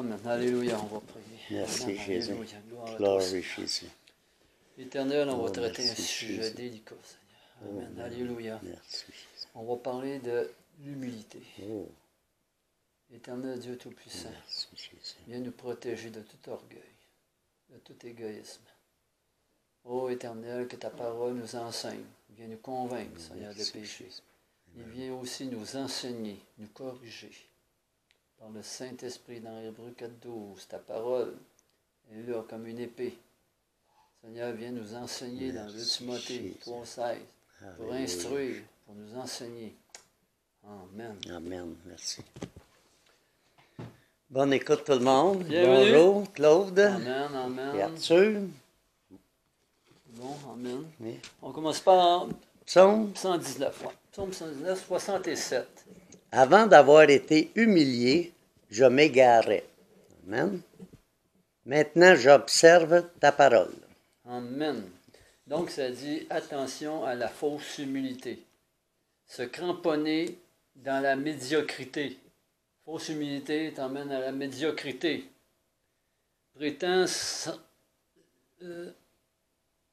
Amen. Alléluia, on va prier. Merci, Amen. Jésus. Alléluia. Gloire à toi, Glory, Seigneur. Jésus. Éternel, on va Oh, traiter un merci, sujet Jésus. délicat, Seigneur. Amen. Oh, Alléluia. Merci, Jésus. On va parler de l'humilité. Oh, Éternel Dieu Tout-Puissant, merci, Jésus. viens nous protéger de tout orgueil, de tout égoïsme. Ô Éternel, que ta parole nous enseigne. Viens nous convaincre, Seigneur, de Merci, péché. Jésus. Il vient aussi nous enseigner, nous corriger. Par le Saint-Esprit dans Hébreux 4.12, ta parole est là comme une épée. Seigneur, viens nous enseigner dans 2 Merci, Timothée Jésus. 3.16, pour Alléluia. instruire, pour nous enseigner. Amen. Amen, merci. Bonne écoute tout le monde. Bienvenue. Bonjour, Claude. Amen, amen. Et Arthur. Bon, amen. Oui. On commence par Psaume. 119. Ouais. Psaume 119, 67. Avant d'avoir été humilié, je m'égarais. Amen. Maintenant, j'observe ta parole. Amen. Donc, ça dit attention à la fausse humilité. Se cramponner dans la médiocrité. Fausse humilité t'emmène à la médiocrité. Prétend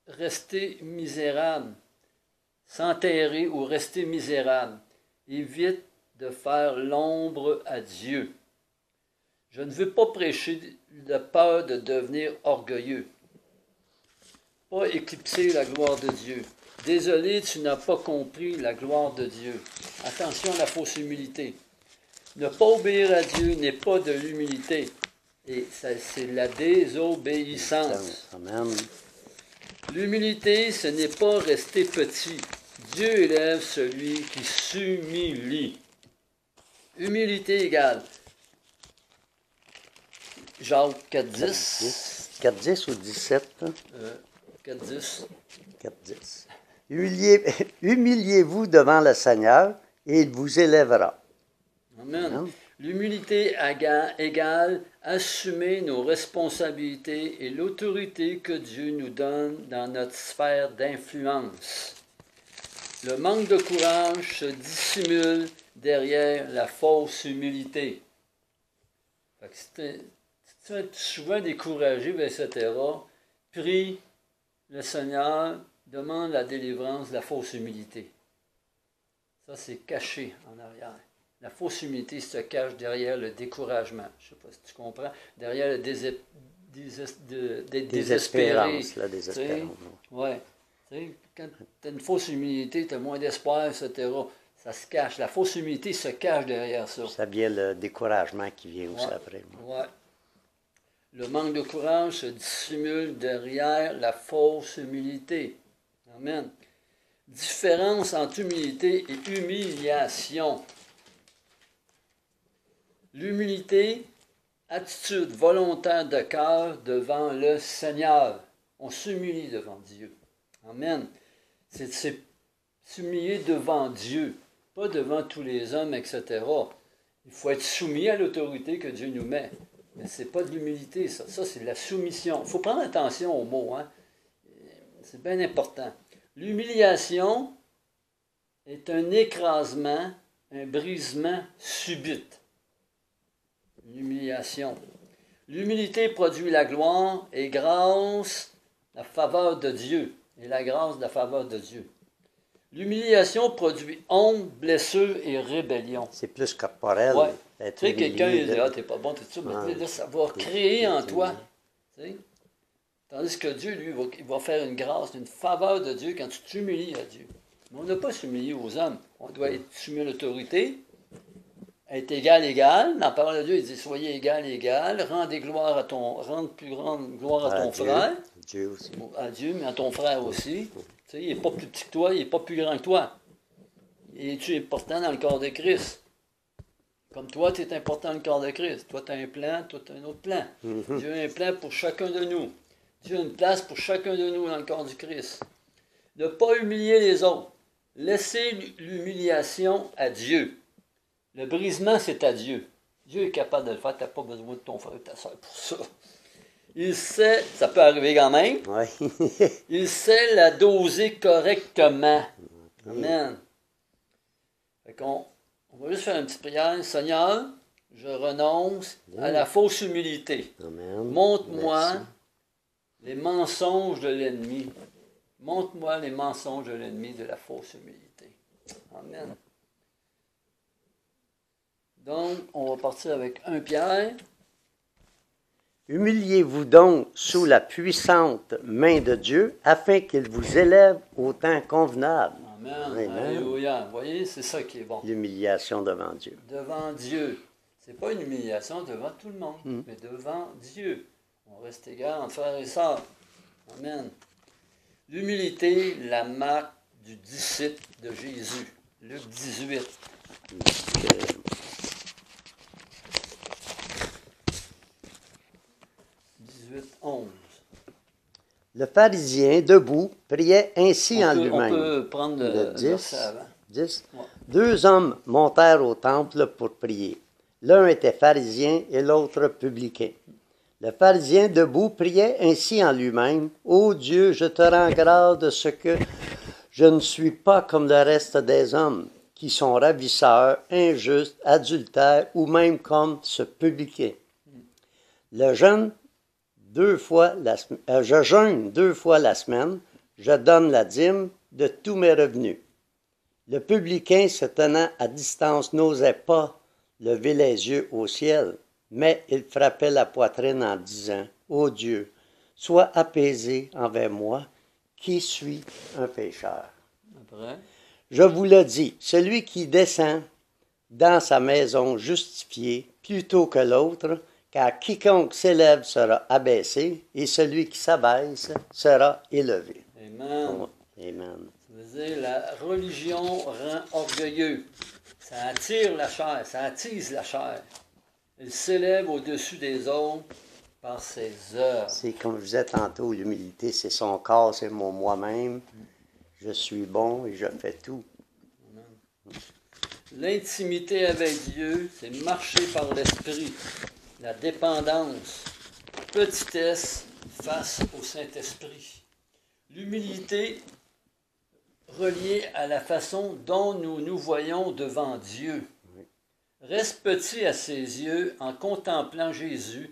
rester misérable, s'enterrer ou rester misérable. Évite de faire l'ombre à Dieu. Je ne veux pas prêcher de peur de devenir orgueilleux. Pas éclipser la gloire de Dieu. Désolé, tu n'as pas compris la gloire de Dieu. Attention à la fausse humilité. Ne pas obéir à Dieu n'est pas de l'humilité. Et c'est la désobéissance. Amen. L'humilité, ce n'est pas rester petit. Dieu élève celui qui s'humilie. Humilité égale. Jacques 4.10. 4.10 ou 17? 4.10. 4.10. Humiliez-vous devant le Seigneur et il vous élèvera. Amen. Amen. L'humilité égale assumer nos responsabilités et l'autorité que Dieu nous donne dans notre sphère d'influence. Le manque de courage se dissimule derrière la fausse humilité. Fait que si tu es souvent découragé, etc., prie le Seigneur, demande la délivrance de la fausse humilité. Ça, c'est caché en arrière. La fausse humilité se cache derrière le découragement. Je ne sais pas si tu comprends. Derrière le désespéré. La désespérance. Oui. Quand tu as une fausse humilité, tu as moins d'espoir, etc. Ça se cache. La fausse humilité se cache derrière ça. Ça vient le découragement qui vient aussi après. Ouais. Le manque de courage se dissimule derrière la fausse humilité. Amen. Différence entre humilité et humiliation. L'humilité, attitude volontaire de cœur devant le Seigneur. On s'humilie devant Dieu. Amen. C'est s'humilier devant Dieu, pas devant tous les hommes, etc. Il faut être soumis à l'autorité que Dieu nous met. Mais ce n'est pas de l'humilité, ça. Ça, c'est de la soumission. Il faut prendre attention aux mots. Hein? C'est bien important. L'humiliation est un écrasement, un brisement subite. L'humiliation. L'humilité produit la gloire et grâce, la faveur de Dieu. Et la grâce de la faveur de Dieu. L'humiliation produit honte, blessure et rébellion. C'est plus corporel. Ouais. Être Tu sais, quelqu'un humilié, il dit, là. ah, t'es pas bon, t'es ça, mais là, ça va créer en toi. Tu sais? Tandis que Dieu, lui, il va faire une grâce, une faveur de Dieu quand tu t'humilies à Dieu. Mais on n'a pas s'humilier aux hommes. On doit être soumis à l'autorité, être égal. Dans la parole de Dieu, il dit, soyez égal, rendez plus grande gloire à ton Dieu. frère. Dieu aussi. À Dieu, mais à ton frère aussi. Tu sais, il n'est pas plus petit que toi, il n'est pas plus grand que toi. Es-tu important dans le corps de Christ? Comme toi, tu es important dans le corps de Christ. Toi, tu as un plan, toi, tu as un autre plan. Dieu a un plan pour chacun de nous. Dieu a une place pour chacun de nous dans le corps du Christ. Ne pas humilier les autres. Laissez l'humiliation à Dieu. Le brisement, c'est à Dieu. Dieu est capable de le faire. Tu n'as pas besoin de ton frère et ta soeur pour ça. Il sait, ça peut arriver quand même, Oui. il sait la doser correctement. Amen. Fait qu'on va juste faire une petite prière. Seigneur, Je renonce à la fausse humilité. Amen. Montre-moi Merci. les mensonges de l'ennemi. Montre-moi les mensonges de l'ennemi de la fausse humilité. Amen. Donc, on va partir avec 1 Pierre. Humiliez-vous donc sous la puissante main de Dieu, afin qu'il vous élève au temps convenable. Amen. Amen. Alléluia. Vous voyez, c'est ça qui est bon. L'humiliation devant Dieu. Devant Dieu. Ce n'est pas une humiliation devant tout le monde, mais devant Dieu. On reste égal entre frères et sœurs. Amen. L'humilité, la marque du disciple de Jésus. Luc 18. 11. Le pharisien, debout, priait ainsi en On lui-même. peut prendre le 10. verset avant. 10. Ouais. 2 hommes montèrent au temple pour prier. L'un était pharisien et l'autre publicain. Le pharisien debout priait ainsi en lui-même. « Ô Dieu, je te rends grâce de ce que je ne suis pas comme le reste des hommes, qui sont ravisseurs, injustes, adultères, ou même comme ce publicain. Je jeûne 2 fois la semaine, je donne la dîme de tous mes revenus. » Le publicain, se tenant à distance, n'osait pas lever les yeux au ciel, mais il frappait la poitrine en disant, « Ô Dieu, sois apaisé envers moi, qui suis un pécheur. » Après. Je vous le dis, celui qui descend dans sa maison justifié plutôt que l'autre, car quiconque s'élève sera abaissé, et celui qui s'abaisse sera élevé. Amen. Amen. Ça veut dire la religion rend orgueilleux. Ça attire la chair, ça attise la chair. Il s'élève au-dessus des autres par ses œuvres. C'est comme je disais tantôt, l'humilité, c'est son corps, c'est mon moi-même. Je suis bon et je fais tout. L'intimité avec Dieu, c'est marcher par l'Esprit. La dépendance, petitesse face au Saint-Esprit. L'humilité reliée à la façon dont nous nous voyons devant Dieu. Reste petit à ses yeux en contemplant Jésus,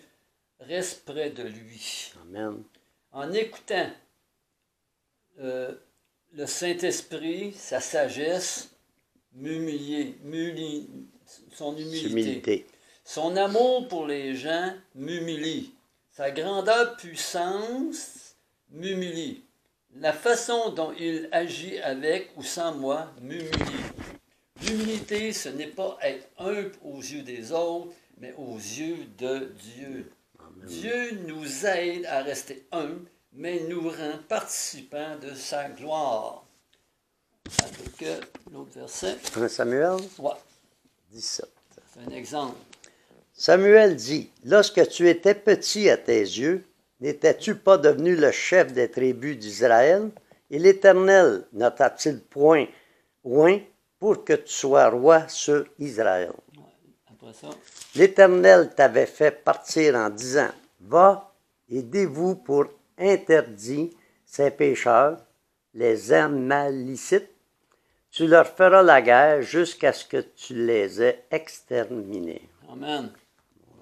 reste près de lui. Amen. En écoutant le Saint-Esprit, sa sagesse, son humilité. Son amour pour les gens m'humilie. Sa grandeur puissance m'humilie. La façon dont il agit avec ou sans moi m'humilie. L'humilité, ce n'est pas être humble aux yeux des autres, mais aux yeux de Dieu. Amen. Dieu nous aide à rester humbles, mais nous rend participants de sa gloire. Avec l'autre verset. 1 Samuel Ouais. 17. C'est un exemple. Samuel dit, « Lorsque tu étais petit à tes yeux, n'étais-tu pas devenu le chef des tribus d'Israël? Et l'Éternel ne t'a-t-il point oint pour que tu sois roi sur Israël? » Après ça. L'Éternel t'avait fait partir en disant, « Va et dévoue pour interdit ces pécheurs, les Amalicites. Tu leur feras la guerre jusqu'à ce que tu les aies exterminés. » Amen.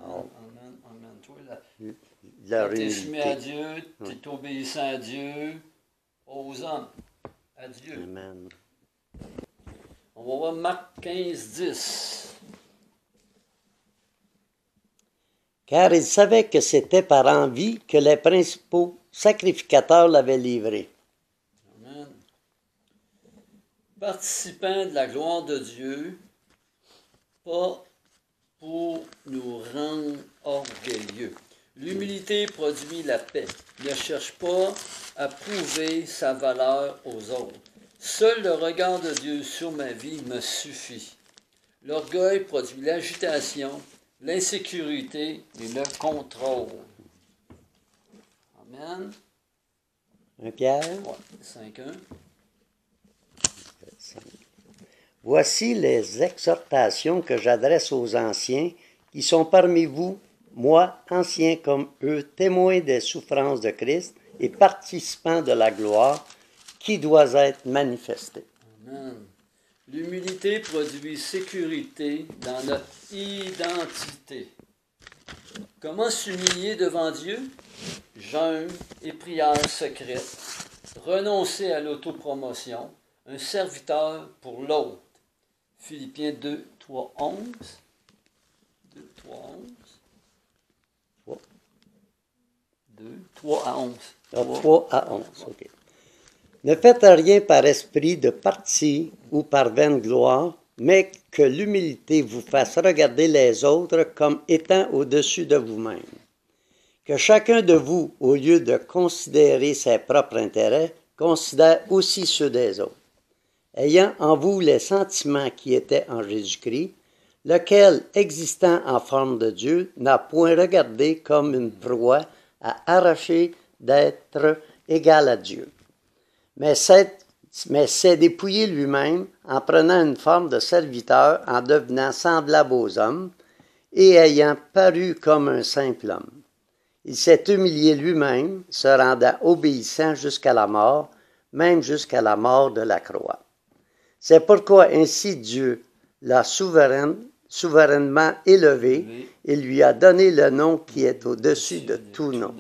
Wow. Amen, amen. Toi, Tu es soumis à Dieu, tu es obéissant à Dieu, aux hommes, à Dieu. Amen. On va voir Marc 15, 10. Car il savait que c'était par envie que les principaux sacrificateurs l'avaient livré. Amen. Participants de la gloire de Dieu, pas pour nous rendre orgueilleux. L'humilité produit la paix. Ne cherche pas à prouver sa valeur aux autres. Seul le regard de Dieu sur ma vie me suffit. L'orgueil produit l'agitation, l'insécurité et le contrôle. Amen. 1 Pierre Ouais, 5.1. Voici les exhortations que j'adresse aux anciens qui sont parmi vous, moi, anciens comme eux, témoins des souffrances de Christ et participants de la gloire qui doit être manifestée. Amen. L'humilité produit sécurité dans notre identité. Comment s'humilier devant Dieu? Jeûne et prière secrète. Renoncer à l'autopromotion. Un serviteur pour l'autre. Philippiens 2, 3, 11. 2, 3, 11. 2, 3 à 11. 3 à 11, OK. Ne faites rien par esprit de parti ou par vaine gloire, mais que l'humilité vous fasse regarder les autres comme étant au-dessus de vous-même. Que chacun de vous, au lieu de considérer ses propres intérêts, considère aussi ceux des autres, ayant en vous les sentiments qui étaient en Jésus-Christ, lequel, existant en forme de Dieu, n'a point regardé comme une proie à arracher d'être égal à Dieu, mais s'est dépouillé lui-même en prenant une forme de serviteur, en devenant semblable aux hommes, et ayant paru comme un simple homme. Il s'est humilié lui-même, se rendant obéissant jusqu'à la mort, même jusqu'à la mort de la croix. C'est pourquoi ainsi Dieu l'a souverainement élevé et lui a donné le nom qui est au-dessus de tout nom,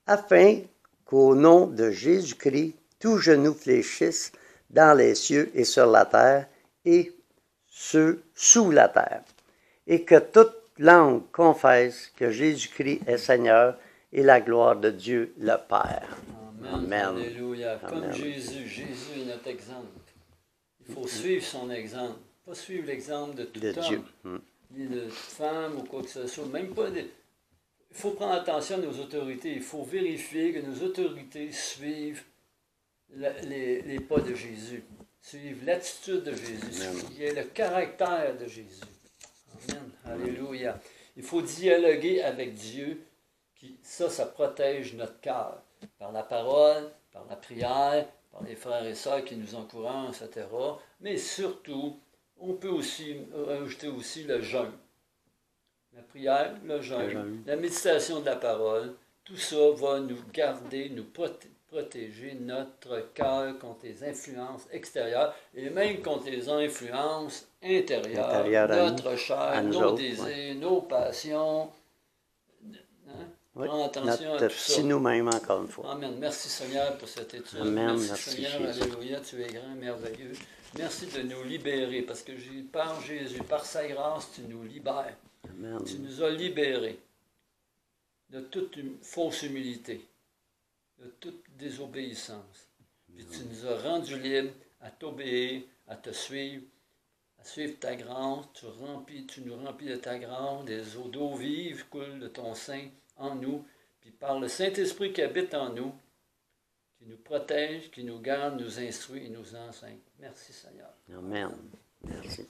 afin qu'au nom de Jésus-Christ, tout genou fléchisse dans les cieux et sur la terre et ceux sous la terre, et que toute langue confesse que Jésus-Christ est Seigneur et la gloire de Dieu le Père. Amen. Alléluia. Comme Jésus est notre exemple. Il faut suivre son exemple. Pas suivre l'exemple de tout homme, Dieu. Ni de toute femme ou quoi que ce soit. Même pas il faut prendre attention à nos autorités. Il faut vérifier que nos autorités suivent les pas de Jésus. Suivent l'attitude de Jésus. Suivent le caractère de Jésus. Amen. Alléluia. Il faut dialoguer avec Dieu. Ça protège notre cœur. Par la parole, par la prière, par les frères et sœurs qui nous encouragent, etc. Mais surtout, on peut aussi ajouter aussi le jeûne. La prière, le jeûne, la méditation de la parole, tout ça va nous garder, nous protéger notre cœur contre les influences extérieures et même contre les influences intérieures, notre chair, nos désirs, nos passions. Oui, prendre attention à tout ça. nous-mêmes, encore une fois. Amen. Merci Seigneur pour cette étude. Amen. Merci Seigneur, Jésus. alléluia, tu es grand, merveilleux. Merci de nous libérer, parce que par Jésus, par sa grâce, tu nous libères. Amen. Tu nous as libérés de toute fausse humilité, de toute désobéissance. Puis tu nous as rendus libres à t'obéir, à te suivre, à suivre ta grâce. Tu nous remplis de ta grâce, des eaux d'eau vive coulent de ton sein en nous, puis par le Saint-Esprit qui habite en nous, qui nous protège, qui nous garde, nous instruit et nous enseigne. Merci Seigneur. Amen. Merci.